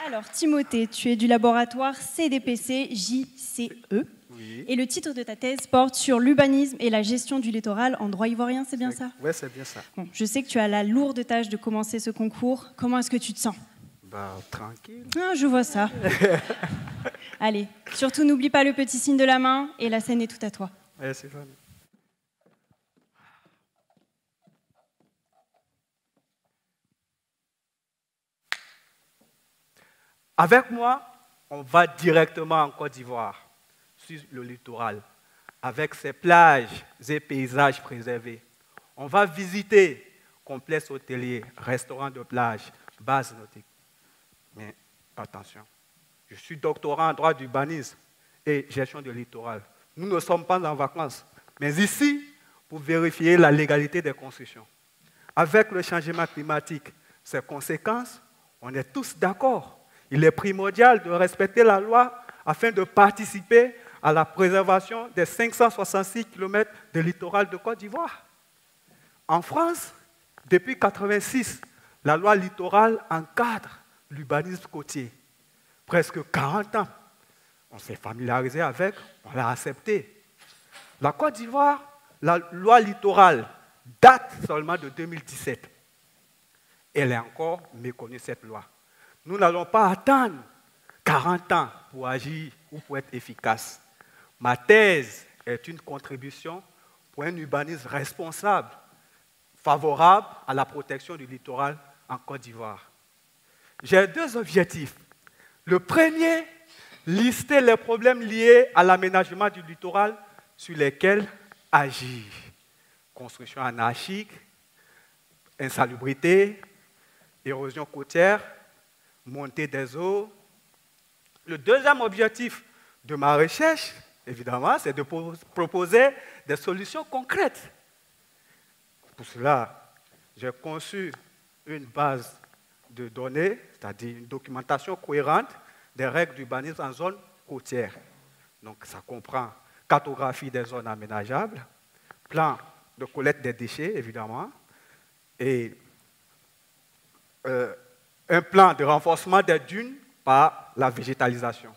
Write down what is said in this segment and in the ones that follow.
Alors, Timothée, tu es du laboratoire CDPC JCE. Oui. Et le titre de ta thèse porte sur l'urbanisme et la gestion du littoral en droit ivoirien, c'est bien ça? Oui, c'est bien ça. Bon, je sais que tu as la lourde tâche de commencer ce concours. Comment est-ce que tu te sens? Bah, tranquille. Ah, je vois ça. Allez, surtout n'oublie pas le petit signe de la main et la scène est toute à toi. Merci, Fanny. Avec moi, on va directement en Côte d'Ivoire, sur le littoral, avec ses plages et paysages préservés. On va visiter complexe hôtelier, restaurant de plage, base nautique. Mais attention, je suis doctorant en droit d'urbanisme et gestion du littoral. Nous ne sommes pas en vacances, mais ici pour vérifier la légalité des constructions. Avec le changement climatique, ses conséquences, on est tous d'accord. Il est primordial de respecter la loi afin de participer à la préservation des 566 km de littoral de Côte d'Ivoire. En France, depuis 1986, la loi littorale encadre l'urbanisme côtier. Presque 40 ans. On s'est familiarisé avec, on l'a accepté. La Côte d'Ivoire, la loi littorale date seulement de 2017. Elle est encore méconnue, cette loi. Nous n'allons pas attendre 40 ans pour agir ou pour être efficace. Ma thèse est une contribution pour un urbanisme responsable, favorable à la protection du littoral en Côte d'Ivoire. J'ai deux objectifs. Le premier, lister les problèmes liés à l'aménagement du littoral sur lesquels agir. Construction anarchique, insalubrité, érosion côtière, montée des eaux. Le deuxième objectif de ma recherche, évidemment, c'est de proposer des solutions concrètes. Pour cela, j'ai conçu une base de données, c'est-à-dire une documentation cohérente des règles d'urbanisme en zone côtière. Donc, ça comprend cartographie des zones aménageables, plan de collecte des déchets, évidemment, et un plan de renforcement des dunes par la végétalisation.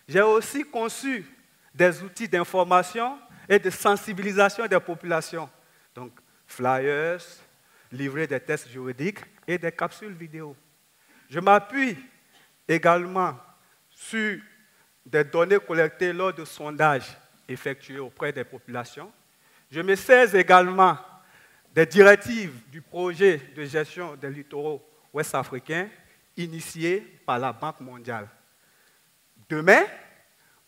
J'ai aussi conçu des outils d'information et de sensibilisation des populations, donc flyers, livrets des tests juridiques et des capsules vidéo. Je m'appuie également sur des données collectées lors de sondages effectués auprès des populations. Je me sers également des directives du projet de gestion des littoraux ouest-africains initié par la Banque mondiale. Demain,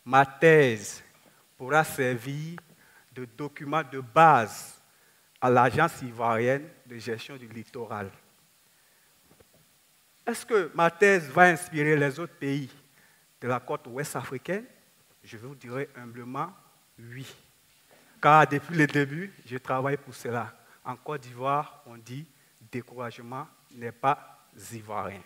ma thèse pourra servir de document de base à l'Agence ivoirienne de gestion du littoral. Est-ce que ma thèse va inspirer les autres pays de la côte ouest africaine? Je vous dirai humblement oui. Car depuis le début, je travaille pour cela. En Côte d'Ivoire, on dit découragement n'est pas ivoirien.